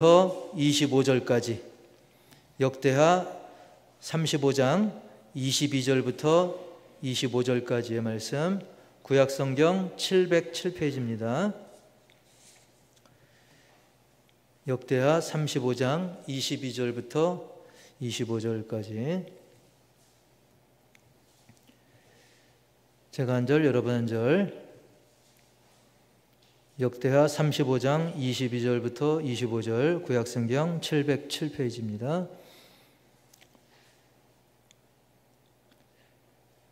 25절까지, 역대하 35장 22절부터 25절까지의 말씀, 구약성경 707페이지입니다. 역대하 35장 22절부터 25절까지. 제가 한 절, 여러분 한 절. 역대하 35장 22절부터 25절, 구약성경 707페이지입니다.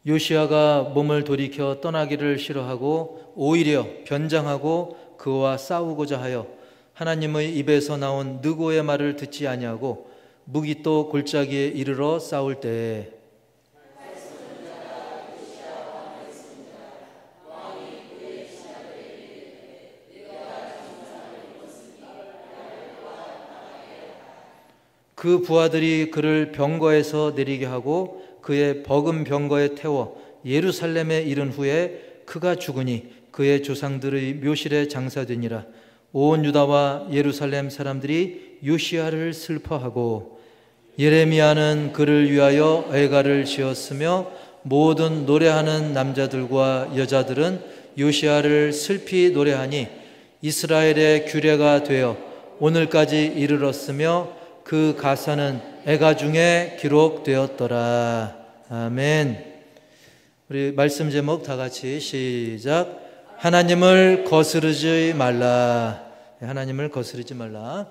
요시야가 몸을 돌이켜 떠나기를 싫어하고 오히려 변장하고 그와 싸우고자 하여 하나님의 입에서 나온 느고의 말을 듣지 아니하고 무기또 골짜기에 이르러 싸울 때에 그 부하들이 그를 병거에서 내리게 하고 그의 버금 병거에 태워 예루살렘에 이른 후에 그가 죽으니 그의 조상들의 묘실에 장사되니라. 온 유다와 예루살렘 사람들이 요시야를 슬퍼하고 예레미야는 그를 위하여 애가를 지었으며 모든 노래하는 남자들과 여자들은 요시야를 슬피 노래하니 이스라엘의 규례가 되어 오늘까지 이르렀으며 그 가사는 애가 중에 기록되었더라. 아멘. 우리 말씀 제목 다 같이 시작. 하나님을 거스르지 말라. 하나님을 거스르지 말라.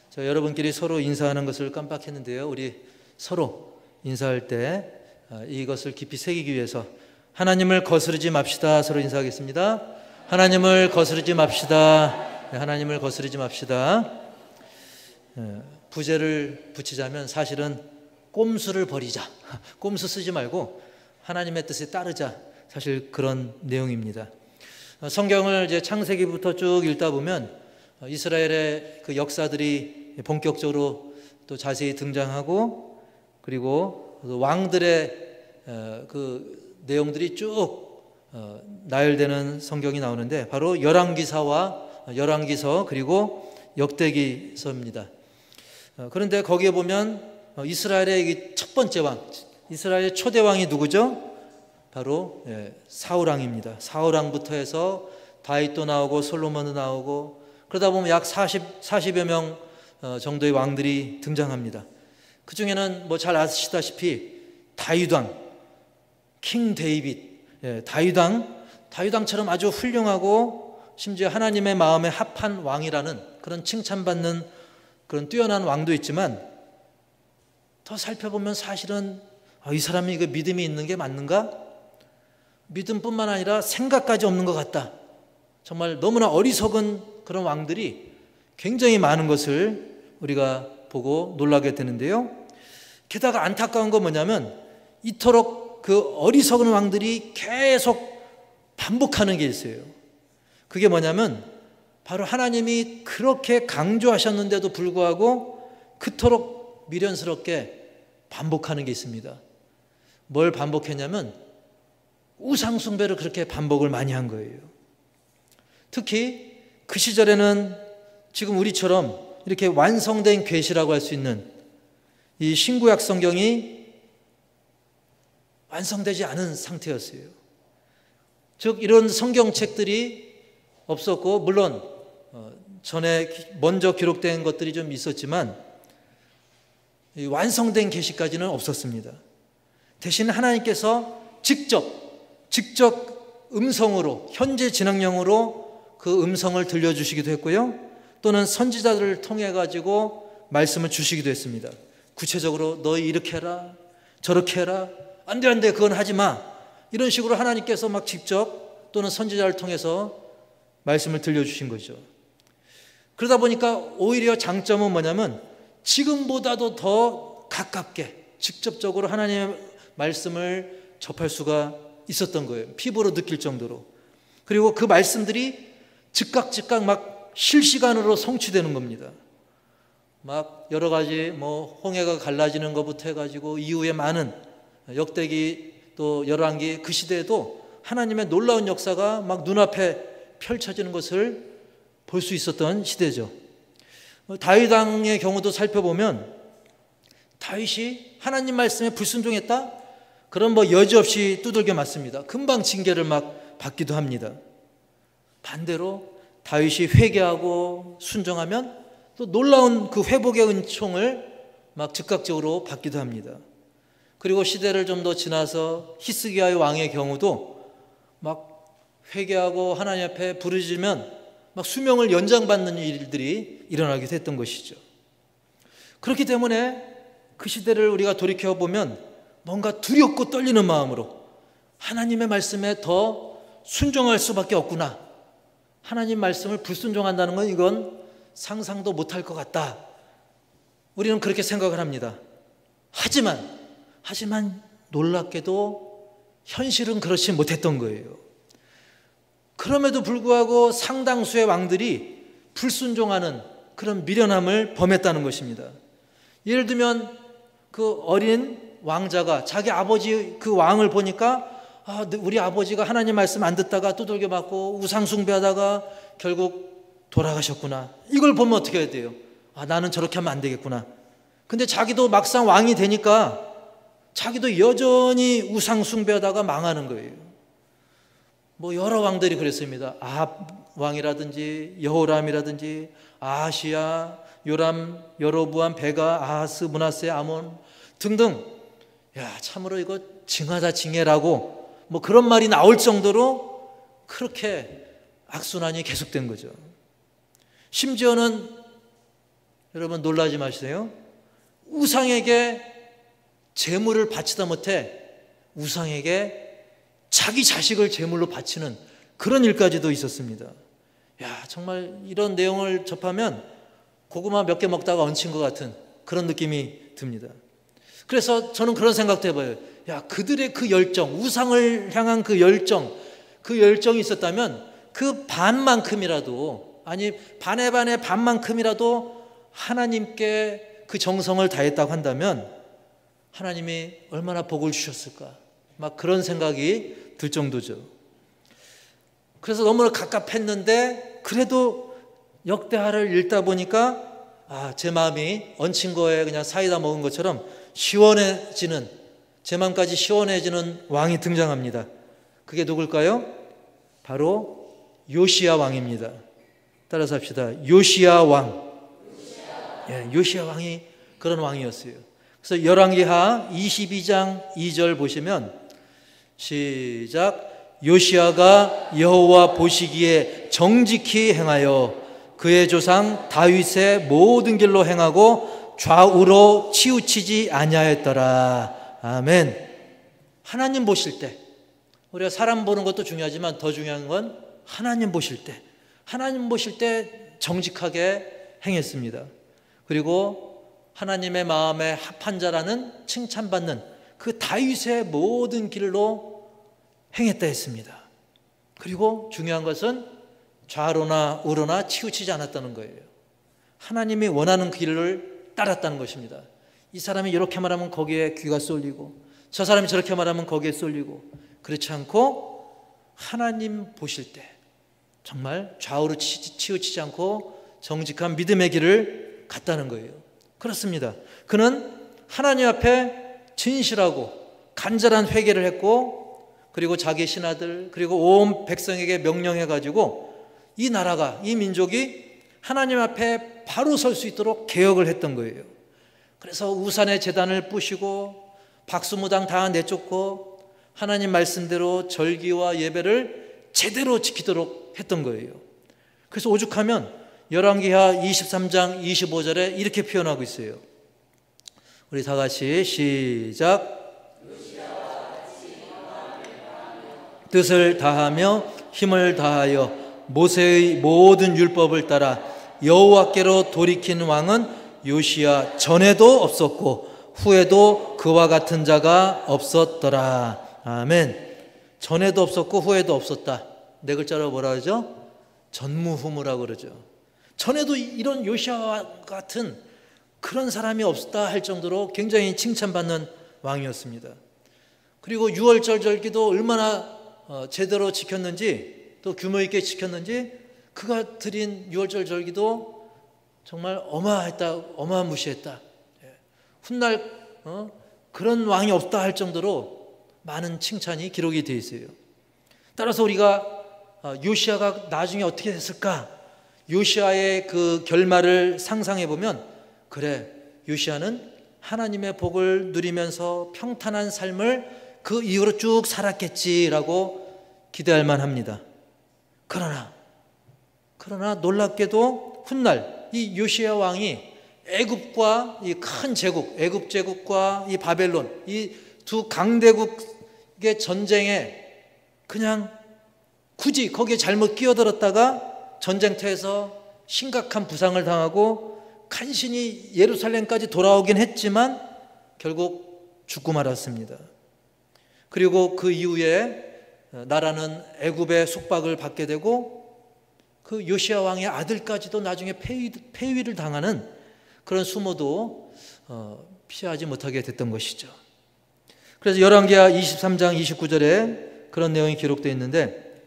자, 여러분끼리 서로 인사하는 것을 깜빡했는데요. 우리 서로 인사할 때 이것을 깊이 새기기 위해서 하나님을 거스르지 맙시다. 서로 인사하겠습니다. 하나님을 거스르지 맙시다. 하나님을 거스르지 맙시다. 부제를 붙이자면 사실은 꼼수를 버리자, 꼼수 쓰지 말고 하나님의 뜻에 따르자, 사실 그런 내용입니다. 성경을 이제 창세기부터 쭉 읽다 보면 이스라엘의 그 역사들이 본격적으로 또 자세히 등장하고, 그리고 왕들의 그 내용들이 쭉 나열되는 성경이 나오는데 바로 열왕기서 그리고 역대기서입니다. 그런데 거기에 보면 이스라엘의 첫 번째 왕, 이스라엘의 초대 왕이 누구죠? 바로 사울왕입니다. 사울왕부터 해서 다윗도 나오고 솔로몬도 나오고, 그러다 보면 약 40여 명 정도의 왕들이 등장합니다. 그 중에는 뭐 잘 아시다시피 다윗왕, 킹 데이빗, 다윗왕처럼 아주 훌륭하고 심지어 하나님의 마음에 합한 왕이라는 그런 칭찬받는 그런 뛰어난 왕도 있지만, 더 살펴보면 사실은 이 사람이 이거 믿음이 있는 게 맞는가? 믿음뿐만 아니라 생각까지 없는 것 같다. 정말 너무나 어리석은 그런 왕들이 굉장히 많은 것을 우리가 보고 놀라게 되는데요. 게다가 안타까운 건 뭐냐면 이토록 그 어리석은 왕들이 계속 반복하는 게 있어요. 그게 뭐냐면 바로 하나님이 그렇게 강조하셨는데도 불구하고 그토록 미련스럽게 반복하는 게 있습니다. 뭘 반복했냐면 우상 숭배를 그렇게 반복을 많이 한 거예요. 특히 그 시절에는 지금 우리처럼 이렇게 완성된 계시라고 할 수 있는 이 신구약 성경이 완성되지 않은 상태였어요. 즉 이런 성경책들이 없었고, 물론 전에 먼저 기록된 것들이 좀 있었지만 완성된 계시까지는 없었습니다. 대신 하나님께서 직접 음성으로, 현재 진행형으로 그 음성을 들려주시기도 했고요, 또는 선지자들을 통해 가지고 말씀을 주시기도 했습니다. 구체적으로 너희 이렇게 해라, 저렇게 해라, 안 돼 그건 하지 마, 이런 식으로 하나님께서 막 직접 또는 선지자를 통해서 말씀을 들려주신 거죠. 그러다 보니까 오히려 장점은 뭐냐면 지금보다도 더 가깝게 직접적으로 하나님의 말씀을 접할 수가 있었던 거예요. 피부로 느낄 정도로. 그리고 그 말씀들이 즉각 막 실시간으로 성취되는 겁니다. 막 여러 가지 뭐 홍해가 갈라지는 것부터 해가지고 이후에 많은 역대기 또 열왕기 그 시대에도 하나님의 놀라운 역사가 막 눈앞에 펼쳐지는 것을 볼 수 있었던 시대죠. 다윗 왕의 경우도 살펴보면 다윗이 하나님 말씀에 불순종했다? 그럼 여지없이 두들겨 맞습니다. 금방 징계를 막 받기도 합니다. 반대로 다윗이 회개하고 순종하면 또 놀라운 그 회복의 은총을 막 즉각적으로 받기도 합니다. 그리고 시대를 좀 더 지나서 히스기야의 왕의 경우도 막 회개하고 하나님 앞에 부르짖으면 막 수명을 연장받는 일들이 일어나기도 했던 것이죠. 그렇기 때문에 그 시대를 우리가 돌이켜보면 뭔가 두렵고 떨리는 마음으로 하나님의 말씀에 더 순종할 수밖에 없구나. 하나님 말씀을 불순종한다는 건 이건 상상도 못할 것 같다. 우리는 그렇게 생각을 합니다. 하지만 놀랍게도 현실은 그렇지 못했던 거예요. 그럼에도 불구하고 상당수의 왕들이 불순종하는 그런 미련함을 범했다는 것입니다. 예를 들면 그 어린 왕자가 자기 아버지 그 왕을 보니까 우리 아버지가 하나님 말씀 안 듣다가 두들겨 맞고 우상 숭배하다가 결국 돌아가셨구나. 이걸 보면 어떻게 해야 돼요? 나는 저렇게 하면 안 되겠구나. 근데 자기도 막상 왕이 되니까 자기도 여전히 우상 숭배하다가 망하는 거예요. 여러 왕들이 그랬습니다. 아합 왕이라든지 여호람이라든지 아하시야, 요람, 여로보암, 베가, 아하스, 므낫세, 아몬 등등. 참으로 이거 징하다 징해라고 그런 말이 나올 정도로 그렇게 악순환이 계속된 거죠. 심지어는 여러분 놀라지 마세요. 우상에게 제물을 바치다 못해 우상에게 자기 자식을 제물로 바치는 그런 일까지도 있었습니다. 정말 이런 내용을 접하면 고구마 몇 개 먹다가 얹힌 것 같은 그런 느낌이 듭니다. 그래서 저는 그런 생각도 해봐요. 그들의 그 열정, 우상을 향한 그 열정이 있었다면 그 반만큼이라도, 아니 반의 반만큼이라도 하나님께 그 정성을 다했다고 한다면 하나님이 얼마나 복을 주셨을까, 막 그런 생각이 들 정도죠. 그래서 너무나 갑갑했는데 그래도 역대하를 읽다 보니까 제 마음이 얹힌 거에 그냥 사이다 먹은 것처럼 시원해지는, 제 마음까지 시원해지는 왕이 등장합니다. 그게 누굴까요? 바로 요시야 왕입니다. 따라서 합시다. 요시야 왕. 요시야 왕이 그런 왕이었어요. 그래서 열왕기하 22장 2절 보시면 시작. 요시야가 여호와 보시기에 정직히 행하여 그의 조상 다윗의 모든 길로 행하고 좌우로 치우치지 아니하였더라. 아멘. 하나님 보실 때, 우리가 사람 보는 것도 중요하지만 더 중요한 건 하나님 보실 때 정직하게 행했습니다. 그리고 하나님의 마음에 합한 자라는 칭찬받는 그 다윗의 모든 길로 행했다 했습니다. 그리고 중요한 것은 좌로나 우로나 치우치지 않았다는 거예요. 하나님이 원하는 길을 따랐다는 것입니다. 이 사람이 이렇게 말하면 거기에 귀가 쏠리고 저 사람이 저렇게 말하면 거기에 쏠리고, 그렇지 않고 하나님 보실 때 정말 좌우로 치우치지 않고 정직한 믿음의 길을 갔다는 거예요. 그렇습니다. 그는 하나님 앞에 진실하고 간절한 회개를 했고, 그리고 자기 신하들 그리고 온 백성에게 명령해가지고 이 나라가, 이 민족이 하나님 앞에 바로 설 수 있도록 개혁을 했던 거예요. 그래서 우산의 제단을 부시고 박수무당 다 내쫓고 하나님 말씀대로 절기와 예배를 제대로 지키도록 했던 거예요. 그래서 오죽하면 열왕기하 23장 25절에 이렇게 표현하고 있어요. 우리 다 같이 시작. 뜻을 다하며 힘을 다하여 모세의 모든 율법을 따라 여호와께로 돌이킨 왕은 요시야 전에도 없었고 후에도 그와 같은 자가 없었더라. 아멘. 전에도 없었고 후에도 없었다. 네 글자로 뭐라 그러죠? 전무후무라고 그러죠. 전에도 이런 요시야와 같은 그런 사람이 없다 할 정도로 굉장히 칭찬받는 왕이었습니다. 그리고 유월절 절기도 얼마나 제대로 지켰는지, 또 규모 있게 지켰는지, 그가 드린 유월절 절기도 정말 어마무시했다. 훗날 그런 왕이 없다 할 정도로 많은 칭찬이 기록이 되어 있어요. 따라서 우리가 요시야가 나중에 어떻게 됐을까? 요시야의 그 결말을 상상해 보면, 그래, 요시야는 하나님의 복을 누리면서 평탄한 삶을 그 이후로 쭉 살았겠지라고 기대할 만합니다. 그러나 놀랍게도 훗날 이 요시야 왕이 애굽과 이 큰 제국, 애굽 제국과 이 바벨론, 이 두 강대국의 전쟁에 그냥 굳이 거기에 잘못 끼어들었다가 전쟁터에서 심각한 부상을 당하고 간신히 예루살렘까지 돌아오긴 했지만 결국 죽고 말았습니다. 그리고 그 이후에 나라는 애굽의 속박을 받게 되고 그 요시야 왕의 아들까지도 나중에 폐위를 당하는 그런 수모도 피하지 못하게 됐던 것이죠. 그래서 열왕기하 23장 29절에 그런 내용이 기록되어 있는데,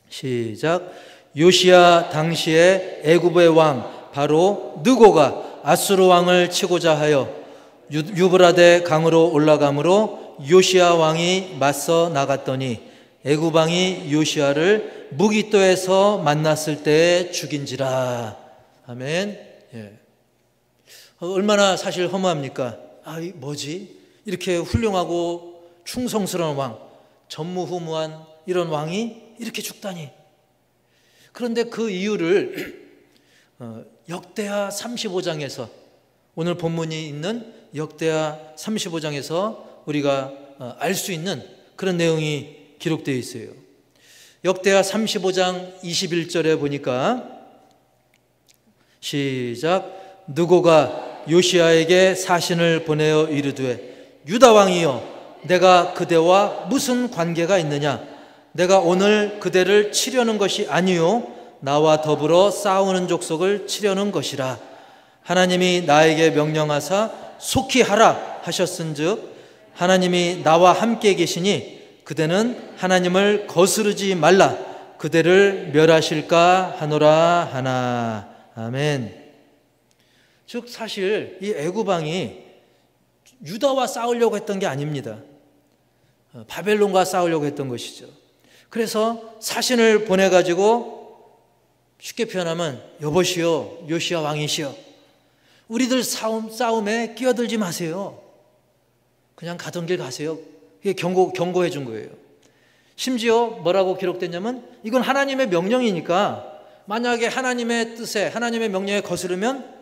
시작. 요시야 당시에 애굽의 왕 바로 느고가 아수르 왕을 치고자 하여 유브라데 강으로 올라가므로 요시야 왕이 맞서 나갔더니 애굽 왕이 요시야를 무깃도에서 만났을 때에 죽인지라. 아멘. 예. 얼마나 사실 허무합니까? 뭐지? 이렇게 훌륭하고 충성스러운 왕, 전무후무한 이런 왕이 이렇게 죽다니. 그런데 그 이유를 역대하 35장에서, 오늘 본문이 있는 역대하 35장에서 우리가 알 수 있는 그런 내용이 기록되어 있어요. 역대하 35장 21절에 보니까, 시작. 느고가 요시야에게 사신을 보내어 이르되, 유다 왕이여, 내가 그대와 무슨 관계가 있느냐? 내가 오늘 그대를 치려는 것이 아니요 나와 더불어 싸우는 족속을 치려는 것이라. 하나님이 나에게 명령하사 속히 하라 하셨은즉 하나님이 나와 함께 계시니 그대는 하나님을 거스르지 말라. 그대를 멸하실까 하노라 하나. 아멘. 즉 사실 이 애굽 왕이 유다와 싸우려고 했던 게 아닙니다. 바벨론과 싸우려고 했던 것이죠. 그래서 사신을 보내가지고 쉽게 표현하면, 여보시오, 요시야 왕이시여, 우리들 싸움에 끼어들지 마세요. 그냥 가던 길 가세요. 이게 경고해 준 거예요. 심지어 뭐라고 기록됐냐면, 이건 하나님의 명령이니까 만약에 하나님의 뜻에, 하나님의 명령에 거스르면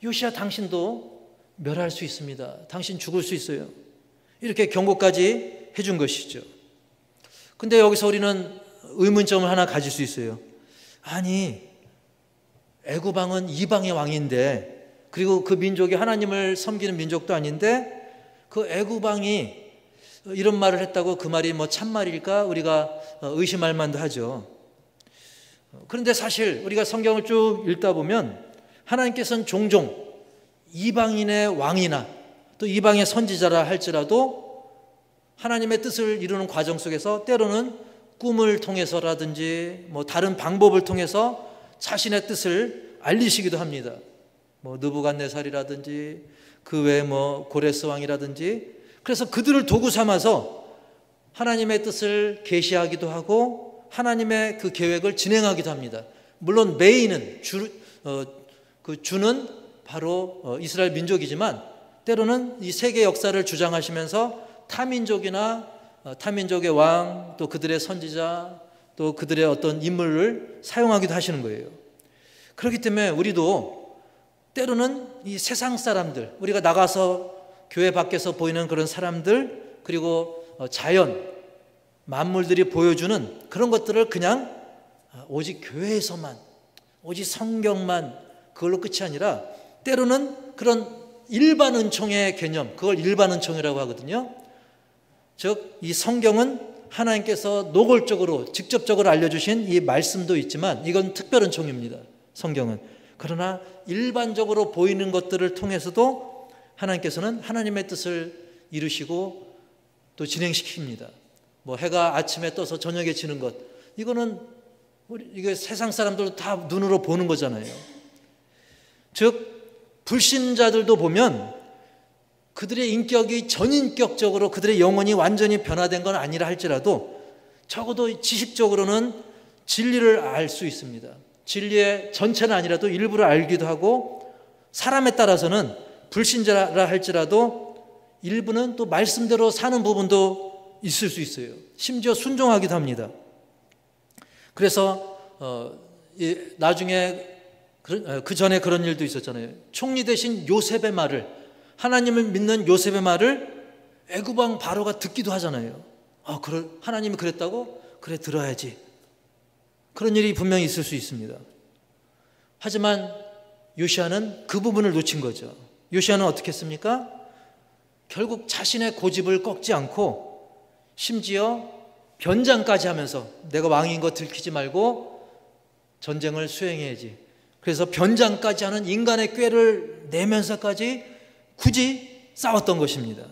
요시야 당신도 멸할 수 있습니다. 당신 죽을 수 있어요. 이렇게 경고까지 해준 것이죠. 근데 여기서 우리는 의문점을 하나 가질 수 있어요. 아니, 애굽 왕은 이방의 왕인데, 그리고 그 민족이 하나님을 섬기는 민족도 아닌데, 그 애굽 왕이 이런 말을 했다고 그 말이 뭐 참말일까? 우리가 의심할 만도 하죠. 그런데 사실 우리가 성경을 쭉 읽다 보면 하나님께서는 종종 이방인의 왕이나 또 이방의 선지자라 할지라도 하나님의 뜻을 이루는 과정 속에서 때로는 꿈을 통해서라든지 뭐 다른 방법을 통해서 자신의 뜻을 알리시기도 합니다. 뭐 느부갓네살이라든지 그 외에 뭐 고레스 왕이라든지. 그래서 그들을 도구 삼아서 하나님의 뜻을 계시하기도 하고 하나님의 그 계획을 진행하기도 합니다. 물론 메인은 주는 바로 이스라엘 민족이지만, 때로는 이 세계 역사를 주장하시면서 타민족이나 타민족의 왕, 또 그들의 선지자, 또 그들의 어떤 인물을 사용하기도 하시는 거예요. 그렇기 때문에 우리도 때로는 이 세상 사람들, 우리가 나가서 교회 밖에서 보이는 그런 사람들, 그리고 자연, 만물들이 보여주는 그런 것들을 그냥 오직 교회에서만, 오직 성경만, 그걸로 끝이 아니라 때로는 그런 일반 은총의 개념, 그걸 일반 은총이라고 하거든요. 즉 이 성경은 하나님께서 노골적으로 직접적으로 알려주신 이 말씀도 있지만 이건 특별 은총입니다. 성경은. 그러나 일반적으로 보이는 것들을 통해서도 하나님께서는 하나님의 뜻을 이루시고 또 진행시킵니다. 뭐 해가 아침에 떠서 저녁에 지는 것, 이거는 이게 세상 사람들도 다 눈으로 보는 거잖아요. 즉 불신자들도 보면 그들의 인격이 전인격적으로 그들의 영혼이 완전히 변화된 건 아니라 할지라도 적어도 지식적으로는 진리를 알 수 있습니다. 진리의 전체는 아니라도 일부를 알기도 하고, 사람에 따라서는 불신자라 할지라도 일부는 또 말씀대로 사는 부분도 있을 수 있어요. 심지어 순종하기도 합니다. 그래서 나중에 그 전에 그런 일도 있었잖아요. 총리 대신 요셉의 말을, 하나님을 믿는 요셉의 말을 애굽 왕 바로가 듣기도 하잖아요. 하나님이 그랬다고? 그래, 들어야지. 그런 일이 분명히 있을 수 있습니다. 하지만 요시야는 그 부분을 놓친 거죠. 요시야는 어떻게 했습니까? 결국 자신의 고집을 꺾지 않고 심지어 변장까지 하면서 내가 왕인 거 들키지 말고 전쟁을 수행해야지. 그래서 변장까지 하는 인간의 꾀를 내면서까지 굳이 싸웠던 것입니다.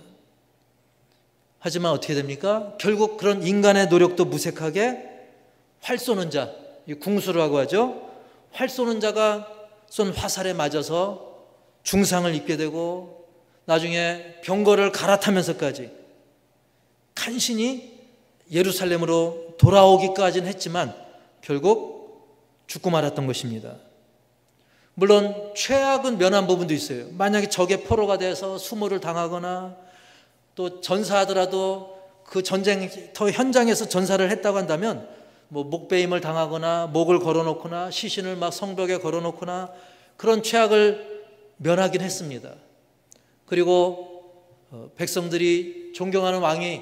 하지만 어떻게 됩니까? 결국 그런 인간의 노력도 무색하게 활 쏘는 자, 궁수라고 하죠. 활 쏘는 자가 쏜 화살에 맞아서 중상을 입게 되고 나중에 병거를 갈아타면서까지 간신히 예루살렘으로 돌아오기까지는 했지만 결국 죽고 말았던 것입니다. 물론 최악은 면한 부분도 있어요. 만약에 적의 포로가 돼서 수모를 당하거나 또 전사하더라도 그 전쟁터 현장에서 전사를 했다고 한다면 목베임을 당하거나 목을 걸어놓거나 시신을 막 성벽에 걸어놓거나 그런 최악을 면하긴 했습니다. 그리고 백성들이 존경하는 왕이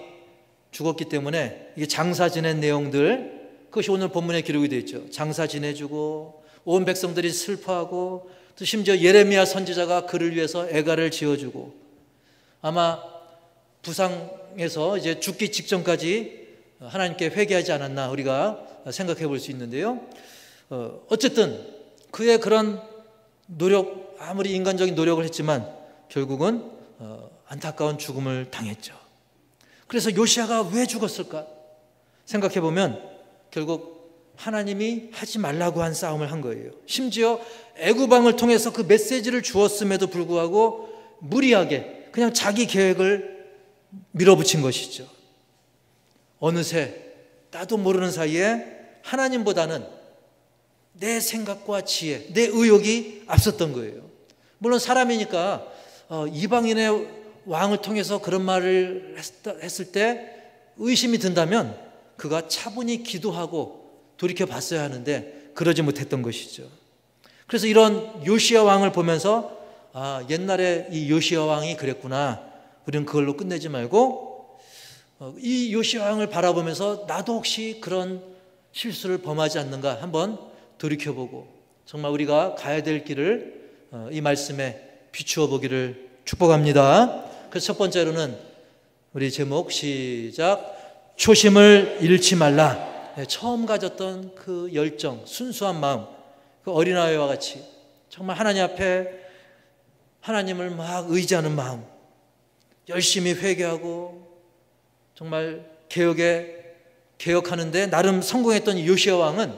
죽었기 때문에 이게 장사 지낸 내용들, 그것이 오늘 본문에 기록이 되어 있죠. 장사 지내주고 온 백성들이 슬퍼하고 또 심지어 예레미야 선지자가 그를 위해서 애가를 지어주고 아마 부상에서 이제 죽기 직전까지 하나님께 회개하지 않았나 우리가 생각해 볼 수 있는데요. 어쨌든 그의 그런 노력, 아무리 인간적인 노력을 했지만 결국은 안타까운 죽음을 당했죠. 그래서 요시야가 왜 죽었을까 생각해 보면 결국 하나님이 하지 말라고 한 싸움을 한 거예요. 심지어 애굽 왕을 통해서 그 메시지를 주었음에도 불구하고 무리하게 그냥 자기 계획을 밀어붙인 것이죠. 어느새 나도 모르는 사이에 하나님보다는 내 생각과 지혜, 내 의욕이 앞섰던 거예요. 물론 사람이니까 이방인의 왕을 통해서 그런 말을 했을 때 의심이 든다면 그가 차분히 기도하고 돌이켜 봤어야 하는데 그러지 못했던 것이죠. 그래서 이런 요시야 왕을 보면서 옛날에 이 요시야 왕이 그랬구나, 우리는 그걸로 끝내지 말고 이 요시야 왕을 바라보면서 나도 혹시 그런 실수를 범하지 않는가 한번 돌이켜보고 정말 우리가 가야 될 길을 이 말씀에 비추어 보기를 축복합니다. 그래서 첫 번째로는 우리 제목 시작, 초심을 잃지 말라. 처음 가졌던 그 열정, 순수한 마음, 그 어린아이와 같이 정말 하나님 앞에 하나님을 막 의지하는 마음, 열심히 회개하고 정말 개혁하는데 나름 성공했던 요시야 왕은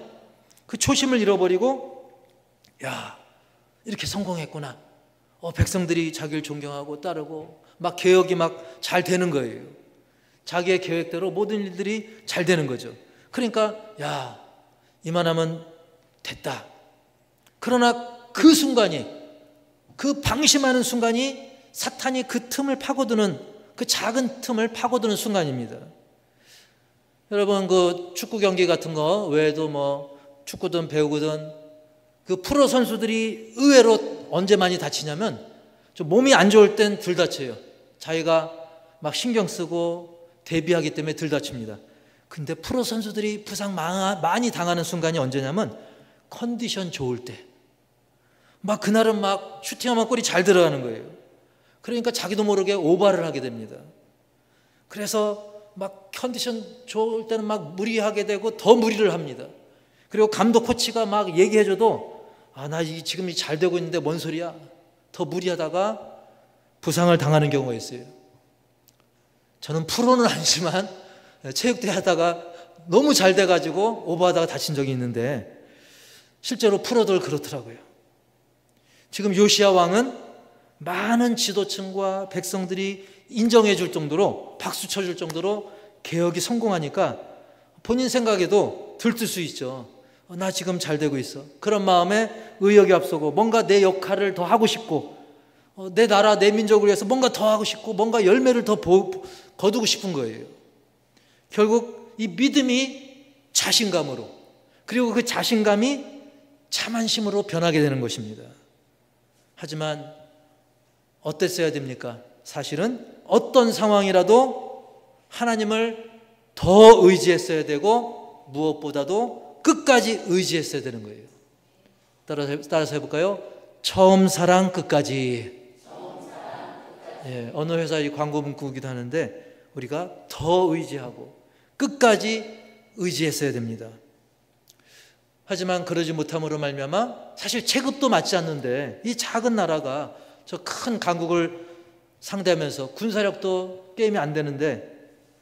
그 초심을 잃어버리고 이렇게 성공했구나, 백성들이 자기를 존경하고 따르고 막 개혁이 막 잘 되는 거예요. 자기의 계획대로 모든 일들이 잘 되는 거죠. 그러니까 이만하면 됐다. 그러나 그 순간이, 그 방심하는 순간이 사탄이 그 틈을 파고드는, 그 작은 틈을 파고드는 순간입니다. 여러분 그 축구 경기 같은 거 외에도 축구든 배구든 그 프로 선수들이 의외로 언제 많이 다치냐면 좀 몸이 안 좋을 땐 덜 다쳐요. 자기가 막 신경 쓰고 대비하기 때문에 덜 다칩니다. 근데 프로 선수들이 부상 많이 당하는 순간이 언제냐면 컨디션 좋을 때, 막 그날은 막 슈팅하면 골이 잘 들어가는 거예요. 그러니까 자기도 모르게 오바를 하게 됩니다. 그래서 막 컨디션 좋을 때는 막 무리하게 되고 더 무리를 합니다. 그리고 감독 코치가 막 얘기해줘도 나 지금 잘 되고 있는데 뭔 소리야, 더 무리하다가 부상을 당하는 경우가 있어요. 저는 프로는 아니지만 체육대회 하다가 너무 잘 돼가지고 오버하다가 다친 적이 있는데 실제로 프로들 그렇더라고요. 지금 요시야 왕은 많은 지도층과 백성들이 인정해 줄 정도로, 박수 쳐줄 정도로 개혁이 성공하니까 본인 생각에도 들뜰 수 있죠. 나 지금 잘 되고 있어. 그런 마음에 의욕이 앞서고 뭔가 내 역할을 더 하고 싶고, 내 나라, 내 민족을 위해서 뭔가 더 하고 싶고, 뭔가 열매를 더 거두고 싶은 거예요. 결국 이 믿음이 자신감으로, 그리고 그 자신감이 자만심으로 변하게 되는 것입니다. 하지만 어땠어야 됩니까? 사실은 어떤 상황이라도 하나님을 더 의지했어야 되고, 무엇보다도 끝까지 의지했어야 되는 거예요. 따라서 해볼까요? 처음 사랑 끝까지. 예, 어느 회사 이 광고 문구이기도 하는데, 우리가 더 의지하고 끝까지 의지했어야 됩니다. 하지만 그러지 못함으로 말미암아 사실 체급도 맞지 않는데, 이 작은 나라가 저 큰 강국을 상대하면서 군사력도 게임이 안 되는데,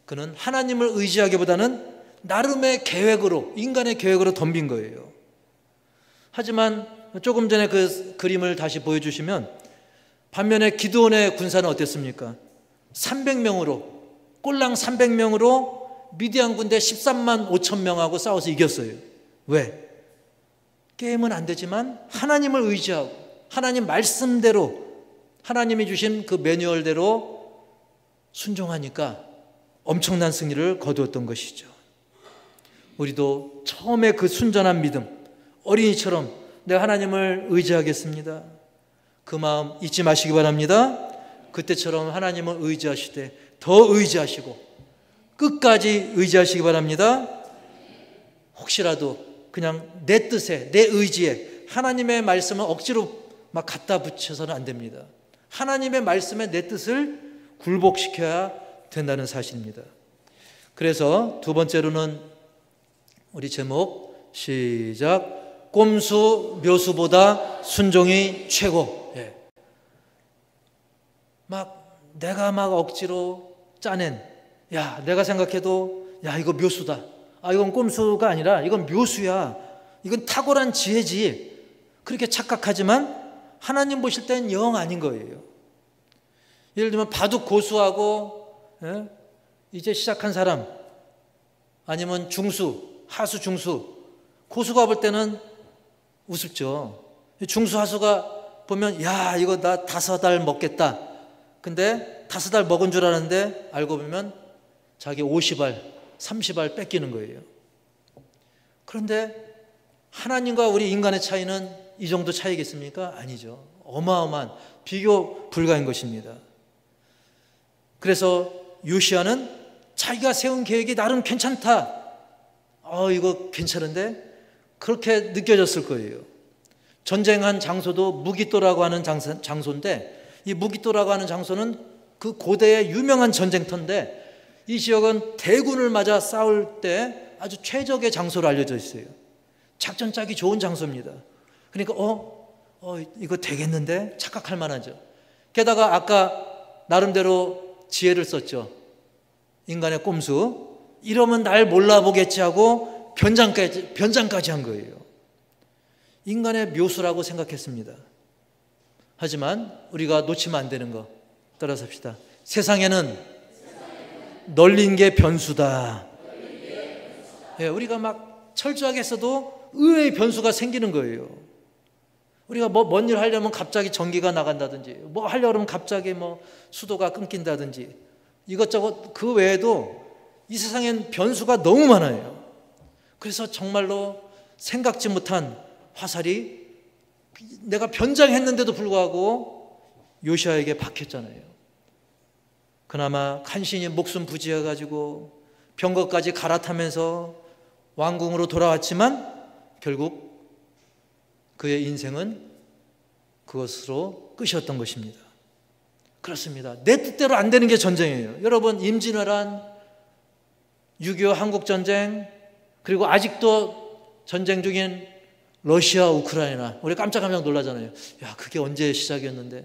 그는 하나님을 의지하기보다는 나름의 계획으로, 인간의 계획으로 덤빈 거예요. 하지만 조금 전에 그 그림을 다시 보여주시면, 반면에 기드온의 군사는 어땠습니까? 300명으로, 꼴랑 300명으로 미디안 군대 13만 5천 명하고 싸워서 이겼어요. 왜? 게임은 안 되지만 하나님을 의지하고 하나님 말씀대로, 하나님이 주신 그 매뉴얼대로 순종하니까 엄청난 승리를 거두었던 것이죠. 우리도 처음에 그 순전한 믿음, 어린이처럼 내가 하나님을 의지하겠습니다, 그 마음 잊지 마시기 바랍니다. 그때처럼 하나님을 의지하시되 더 의지하시고 끝까지 의지하시기 바랍니다. 혹시라도 그냥 내 뜻에, 내 의지에 하나님의 말씀을 억지로 막 갖다 붙여서는 안 됩니다. 하나님의 말씀에 내 뜻을 굴복시켜야 된다는 사실입니다. 그래서 두 번째로는 우리 제목 시작, 꼼수 묘수보다 순종이 최고. 예. 내가 억지로 짜낸, 내가 생각해도 이거 묘수다, 이건 꼼수가 아니라 이건 묘수야, 이건 탁월한 지혜지, 그렇게 착각하지만 하나님 보실 때는 영 아닌 거예요. 예를 들면 바둑 고수하고 이제 시작한 사람, 아니면 중수, 하수, 중수, 고수가 볼 때는 우습죠. 중수, 하수가 보면 이거 나 5알 먹겠다. 근데 5알 먹은 줄 알았는데 알고 보면 자기 50알, 30알 뺏기는 거예요. 그런데 하나님과 우리 인간의 차이는 이 정도 차이겠습니까? 아니죠. 어마어마한, 비교 불가인 것입니다. 그래서 요시야는 자기가 세운 계획이 나름 괜찮다, 이거 괜찮은데, 그렇게 느껴졌을 거예요. 전쟁한 장소도 무기또라고 하는 장소인데, 이 무기또라고 하는 장소는 그 고대의 유명한 전쟁터인데, 이 지역은 대군을 맞아 싸울 때 아주 최적의 장소로 알려져 있어요. 작전 짜기 좋은 장소입니다. 그러니까 이거 되겠는데 착각할 만하죠. 게다가 아까 나름대로 지혜를 썼죠. 인간의 꼼수, 이러면 날 몰라보겠지 하고 변장까지 한 거예요. 인간의 묘수라고 생각했습니다. 하지만 우리가 놓치면 안 되는 거 따라서 합시다. 세상에는 널린 게 변수다. 우리가 막 철저하게 했어도 의외의 변수가 생기는 거예요. 우리가 뭔 일 하려면 갑자기 전기가 나간다든지, 뭐 하려고 하면 갑자기 수도가 끊긴다든지, 이것저것 그 외에도 이 세상엔 변수가 너무 많아요. 그래서 정말로 생각지 못한 화살이 내가 변장했는데도 불구하고 요시야에게 박혔잖아요. 그나마 간신히 목숨 부지해가지고 병거까지 갈아타면서 왕궁으로 돌아왔지만 결국 그의 인생은 그것으로 끝이었던 것입니다. 그렇습니다. 내 뜻대로 안 되는 게 전쟁이에요. 여러분, 임진왜란, 6.25 한국전쟁, 그리고 아직도 전쟁 중인 러시아, 우크라이나, 우리 깜짝깜짝 놀라잖아요. 그게 언제 시작이었는데,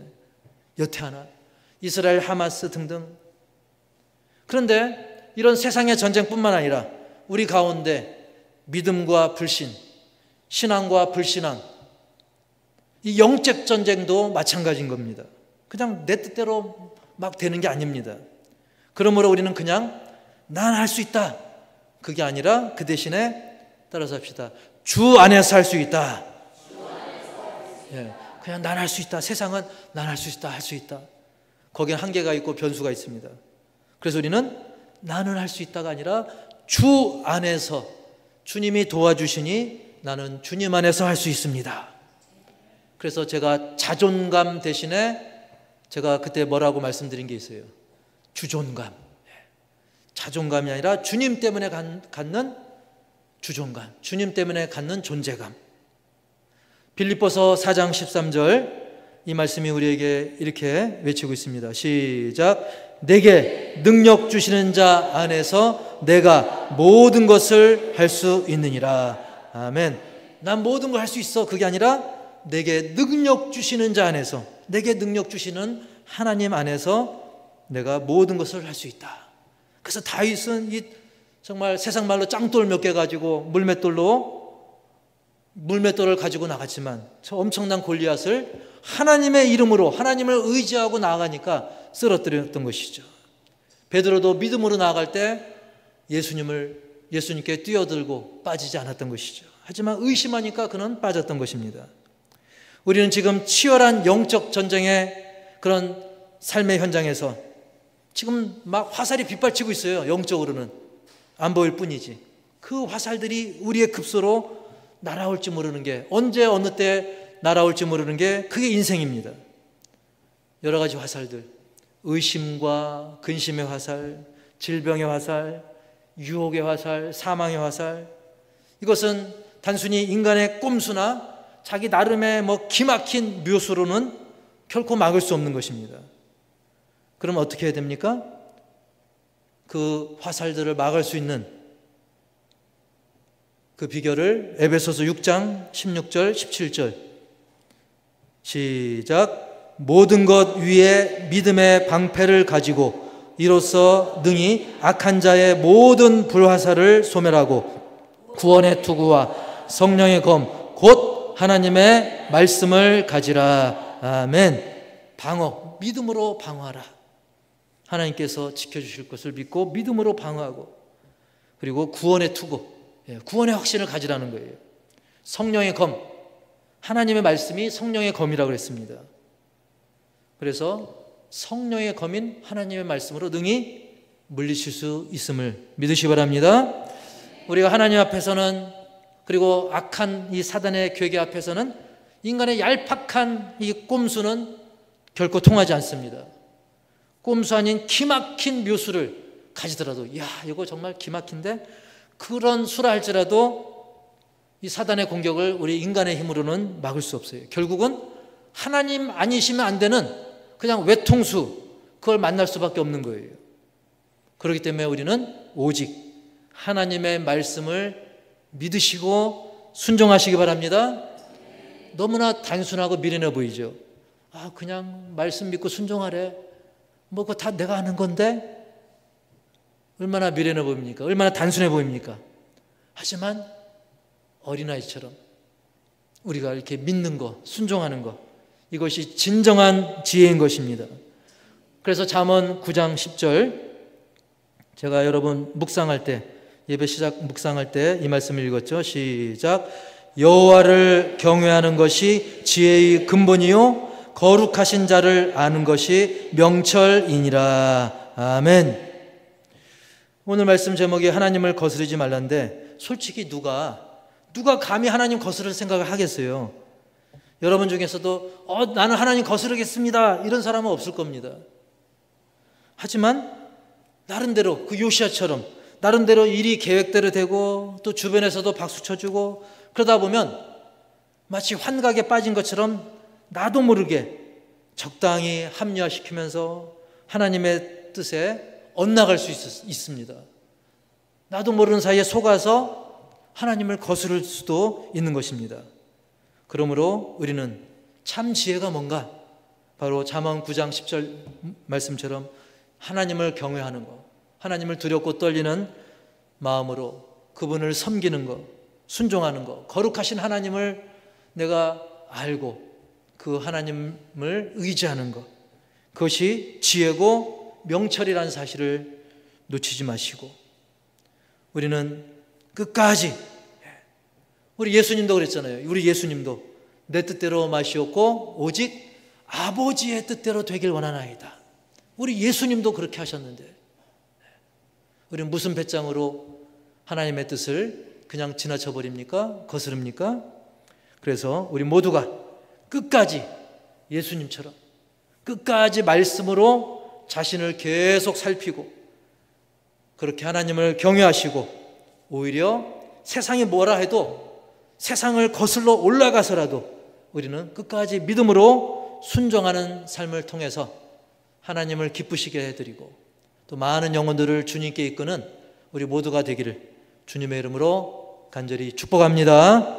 여태 하나, 이스라엘, 하마스 등등. 그런데 이런 세상의 전쟁뿐만 아니라 우리 가운데 믿음과 불신, 신앙과 불신앙, 이 영적 전쟁도 마찬가지인 겁니다. 그냥 내 뜻대로 막 되는 게 아닙니다. 그러므로 우리는 그냥 난 할 수 있다, 그게 아니라 그 대신에 따라서 합시다. 주 안에서 할 수 있다. 예, 그냥 난 할 수 있다. 세상은 난 할 수 있다, 할 수 있다. 거기는 한계가 있고 변수가 있습니다. 그래서 우리는 나는 할 수 있다가 아니라 주 안에서 주님이 도와주시니 나는 주님 안에서 할 수 있습니다. 그래서 제가 자존감 대신에 제가 그때 뭐라고 말씀드린 게 있어요. 주존감. 자존감이 아니라 주님 때문에 갖는 주존감, 주님 때문에 갖는 존재감. 빌립보서 4장 13절 이 말씀이 우리에게 이렇게 외치고 있습니다. 시작. 내게 능력 주시는 자 안에서 내가 모든 것을 할 수 있느니라. 아멘. 난 모든 걸 할 수 있어. 그게 아니라 내게 능력 주시는 자 안에서, 내게 능력 주시는 하나님 안에서 내가 모든 것을 할 수 있다. 그래서 다윗은 이 정말 세상 말로 짱돌 몇 개 가지고 물맷돌을 가지고 나갔지만 저 엄청난 골리앗을 하나님의 이름으로, 하나님을 의지하고 나아가니까 쓰러뜨렸던 것이죠. 베드로도 믿음으로 나아갈 때 예수님께 뛰어들고 빠지지 않았던 것이죠. 하지만 의심하니까 그는 빠졌던 것입니다. 우리는 지금 치열한 영적 전쟁의 그런 삶의 현장에서 지금 막 화살이 빗발치고 있어요. 영적으로는 안 보일 뿐이지. 그 화살들이 우리의 급소로 날아올지 모르는 게, 언제 어느 때 날아올지 모르는 게 그게 인생입니다. 여러 가지 화살들, 의심과 근심의 화살, 질병의 화살, 유혹의 화살, 사망의 화살, 이것은 단순히 인간의 꼼수나 자기 나름의 기막힌 묘수로는 결코 막을 수 없는 것입니다. 그럼 어떻게 해야 됩니까? 그 화살들을 막을 수 있는 그 비결을 에베소서 6장 16절 17절 시작. 모든 것 위에 믿음의 방패를 가지고 이로써 능히 악한 자의 모든 불화살을 소멸하고 구원의 투구와 성령의 검 곧 하나님의 말씀을 가지라. 아멘. 방어, 믿음으로 방어하라. 하나님께서 지켜주실 것을 믿고 믿음으로 방어하고, 그리고 구원의 투구, 구원의 확신을 가지라는 거예요. 성령의 검, 하나님의 말씀이 성령의 검이라고 그랬습니다. 그래서 성령의 검인 하나님의 말씀으로 능히 물리칠 수 있음을 믿으시기 바랍니다. 우리가 하나님 앞에서는, 그리고 악한 이 사단의 괴계 앞에서는 인간의 얄팍한 이 꼼수는 결코 통하지 않습니다. 꼼수 아닌 기막힌 묘수를 가지더라도, 야, 이거 정말 기막힌데, 그런 수라 할지라도 이 사단의 공격을 우리 인간의 힘으로는 막을 수 없어요. 결국은 하나님 아니시면 안 되는 그냥 외통수, 그걸 만날 수밖에 없는 거예요. 그렇기 때문에 우리는 오직 하나님의 말씀을 믿으시고 순종하시기 바랍니다. 너무나 단순하고 미련해 보이죠. 아, 그냥 말씀 믿고 순종하래, 그거 다 내가 아는 건데, 얼마나 미련해 보입니까? 얼마나 단순해 보입니까? 하지만 어린아이처럼 우리가 이렇게 믿는 거, 순종하는 거, 이것이 진정한 지혜인 것입니다. 그래서 잠언 9장 10절, 제가 여러분 묵상할 때, 예배 시작 묵상할 때 이 말씀을 읽었죠. 시작. 여호와를 경외하는 것이 지혜의 근본이요 거룩하신 자를 아는 것이 명철이니라. 아멘. 오늘 말씀 제목이 하나님을 거스르지 말라인데, 솔직히 누가 감히 하나님 거스를 생각을 하겠어요? 여러분 중에서도 나는 하나님 거스르겠습니다, 이런 사람은 없을 겁니다. 하지만 나름대로 그 요시야처럼 나름대로 일이 계획대로 되고, 또 주변에서도 박수 쳐주고, 그러다 보면 마치 환각에 빠진 것처럼 나도 모르게 적당히 합리화시키면서 하나님의 뜻에 엇나갈 수 있습니다. 나도 모르는 사이에 속아서 하나님을 거스를 수도 있는 것입니다. 그러므로 우리는 참 지혜가 뭔가, 바로 잠언 9장 10절 말씀처럼 하나님을 경외하는 것, 하나님을 두렵고 떨리는 마음으로 그분을 섬기는 것, 순종하는 것, 거룩하신 하나님을 내가 알고 그 하나님을 의지하는 것, 그것이 지혜고 명철이라는 사실을 놓치지 마시고, 우리는 끝까지, 우리 예수님도 그랬잖아요. 우리 예수님도 내 뜻대로 마시옵고 오직 아버지의 뜻대로 되길 원하나이다. 우리 예수님도 그렇게 하셨는데, 우리는 무슨 배짱으로 하나님의 뜻을 그냥 지나쳐 버립니까? 거스릅니까? 그래서 우리 모두가 끝까지 예수님처럼 끝까지 말씀으로 자신을 계속 살피고, 그렇게 하나님을 경외하시고, 오히려 세상이 뭐라 해도 세상을 거슬러 올라가서라도 우리는 끝까지 믿음으로 순종하는 삶을 통해서 하나님을 기쁘시게 해드리고, 또 많은 영혼들을 주님께 이끄는 우리 모두가 되기를 주님의 이름으로 간절히 축복합니다.